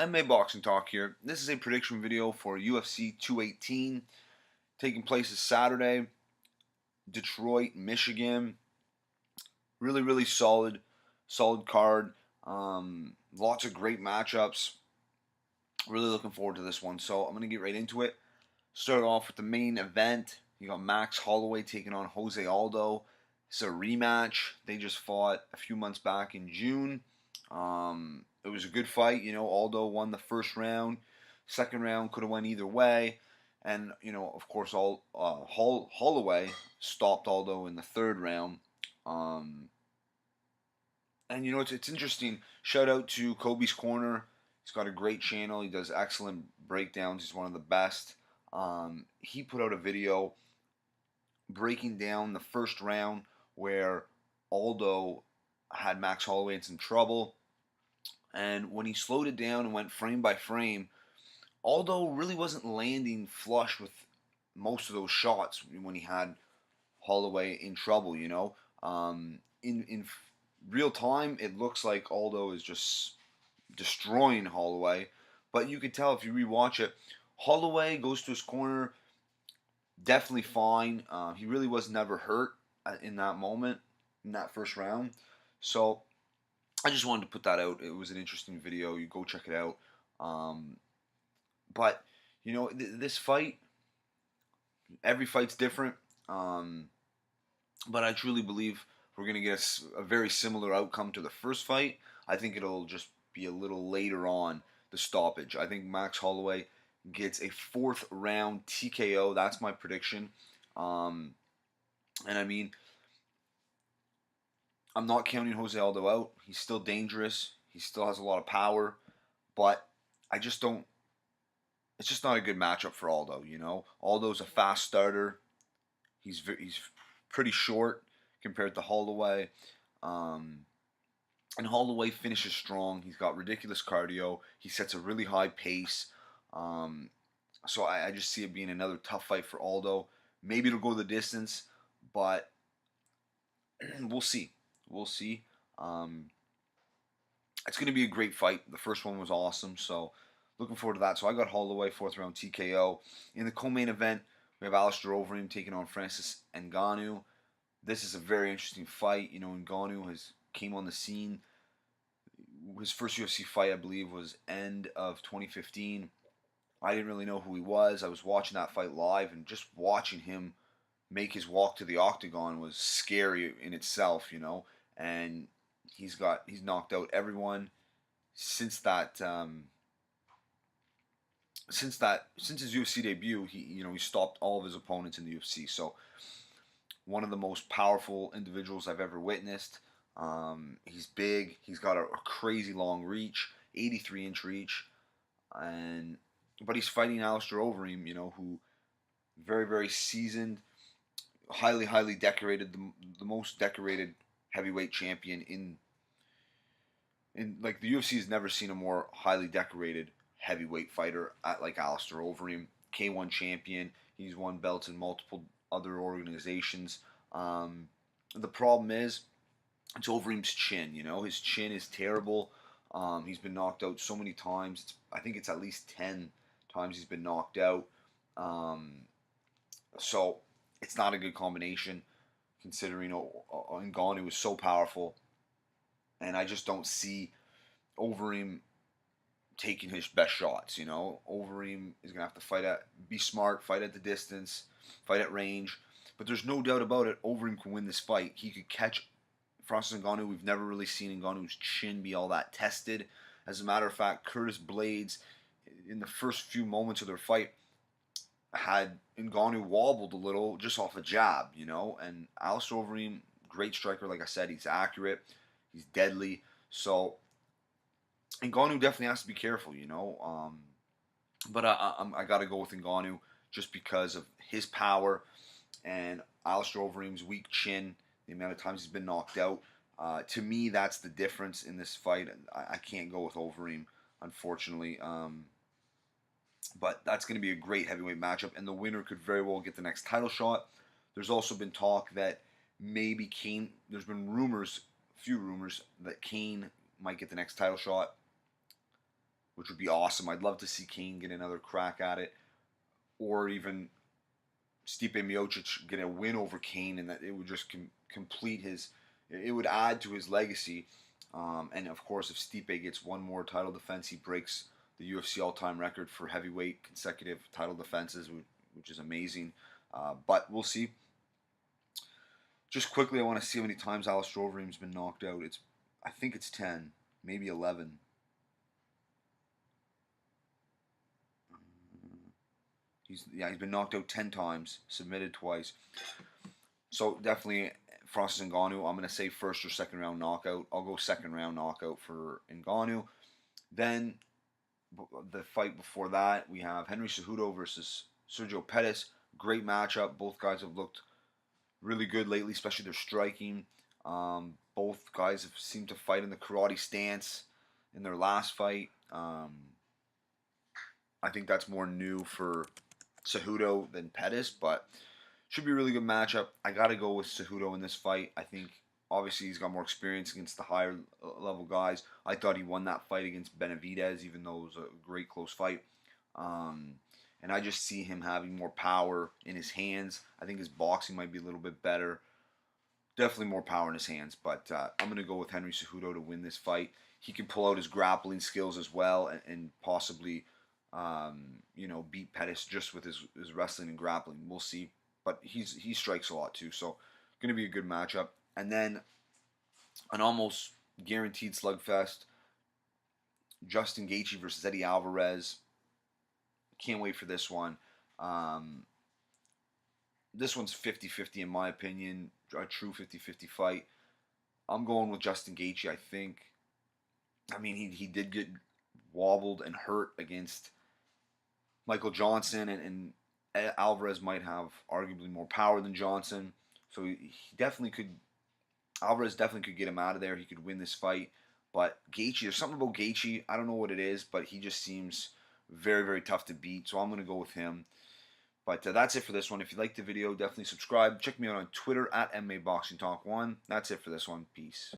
MMA Boxing Talk here. This is a prediction video for UFC 218, taking place this Saturday, Detroit, Michigan. Really solid card. Lots of great matchups. Really looking forward to this one. So I'm gonna get right into it. Start off with the main event. You got Max Holloway taking on Jose Aldo. It's a rematch. They just fought a few months back in June. It was a good fight. Aldo won the first round. Second round could have went either way. And, of course, Holloway stopped Aldo in the third round. And, it's interesting. Shout out to Kobe's Corner. He's got a great channel. He does excellent breakdowns. He's one of the best. He put out a video breaking down the first round where Aldo had Max Holloway in some trouble. And when he slowed it down and went frame by frame, Aldo really wasn't landing flush with most of those shots when he had Holloway in trouble. In real time, it looks like Aldo is just destroying Holloway, but you could tell if you rewatch it. Holloway goes to his corner, definitely fine. He really was never hurt in that moment, in that first round. So I just wanted to put that out. It was an interesting video. You go check it out. But this fight, every fight's different. But I truly believe we're going to get a very similar outcome to the first fight. I think it'll just be a little later on, the stoppage. I think Max Holloway gets a fourth round TKO. That's my prediction. And I mean, I'm not counting Jose Aldo out. He's still dangerous. He still has a lot of power. But I just don't. It's just not a good matchup for Aldo. Aldo's a fast starter. He's pretty short compared to Holloway. And Holloway finishes strong. He's got ridiculous cardio. He sets a really high pace. So I just see it being another tough fight for Aldo. Maybe it'll go the distance, but we'll see. We'll see. It's going to be a great fight. The first one was awesome, so looking forward to that. So I got Holloway, fourth round TKO. In the co-main event, we have alistair Overeem taking on Francis Ngannou. This is a very interesting fight. Ngannou came on the scene. His first UFC fight, I believe, was end of 2015. I didn't really know who he was. I was watching that fight live, and just watching him make his walk to the octagon was scary in itself, And he's knocked out everyone since his UFC debut. He stopped all of his opponents in the UFC. So one of the most powerful individuals I've ever witnessed. He's big. He's got a crazy long reach, 83-inch reach, but he's fighting alistair Overeem, who very seasoned, highly decorated, the most decorated heavyweight champion in like the UFC has never seen a more highly decorated heavyweight fighter like alistair Overeem. K1 champion. He's won belts in multiple other organizations. The problem is, it's Overeem's chin. His chin is terrible. He's been knocked out so many times. I think it's at least 10 times he's been knocked out. So it's not a good combination, considering Ngannou is so powerful, and I just don't see Overeem taking his best shots. Overeem is gonna have to be smart, fight at the distance, fight at range. But there's no doubt about it. Overeem can win this fight. He could catch Francis Ngannou. We've never really seen Ngannou's chin be all that tested. As a matter of fact, Curtis Blades, in the first few moments of their fight, had Ngannou wobbled a little just off a jab, And alistair Overeem, great striker, like I said, he's accurate, he's deadly. So Ngannou definitely has to be careful, But I got to go with Ngannou just because of his power and alistair Overeem's weak chin, the amount of times he's been knocked out. To me, that's the difference in this fight. I can't go with Overeem, unfortunately. But that's going to be a great heavyweight matchup, and the winner could very well get the next title shot. There's also been talk that maybe Kane, there's been few rumors, that Kane might get the next title shot, which would be awesome. I'd love to see Kane get another crack at it, or even Stipe Miocic get a win over Kane, and that it would just complete his. It would add to his legacy. And of course, if Stipe gets one more title defense, he breaks the UFC all-time record for heavyweight consecutive title defenses, which is amazing. But we'll see. Just quickly, I want to see how many times Alistair Overeem's been knocked out. I think it's 10, maybe 11. He's been knocked out 10 times, submitted twice. So definitely Francis Ngannou. I'm going to say first or second round knockout. I'll go second round knockout for Ngannou. Then the fight before that, we have Henry Cejudo versus Sergio Pettis. Great matchup. Both guys have looked really good lately, especially their striking. Both guys have seemed to fight in the karate stance in their last fight. I think that's more new for Cejudo than Pettis, but should be a really good matchup. I got to go with Cejudo in this fight. I think obviously he's got more experience against the higher level guys. I thought he won that fight against Benavidez, even though it was a great close fight. And I just see him having more power in his hands. I think his boxing might be a little bit better. Definitely more power in his hands, but I'm going to go with Henry Cejudo to win this fight. He can pull out his grappling skills as well, and possibly, beat Pettis just with his wrestling and grappling. We'll see, but he strikes a lot too, so going to be a good matchup. And then an almost guaranteed slugfest: Justin Gaethje versus Eddie Alvarez. Can't wait for this one. This one's 50-50 in my opinion. A true 50-50 fight. I'm going with Justin Gaethje, I think. I mean, he did get wobbled and hurt against Michael Johnson, and Alvarez might have arguably more power than Johnson. So he definitely could. Alvarez definitely could get him out of there. He could win this fight. But Gaethje, there's something about Gaethje. I don't know what it is, but he just seems very, very tough to beat. So I'm going to go with him. But that's it for this one. If you liked the video, definitely subscribe. Check me out on Twitter at MMABoxingTalk1. That's it for this one. Peace.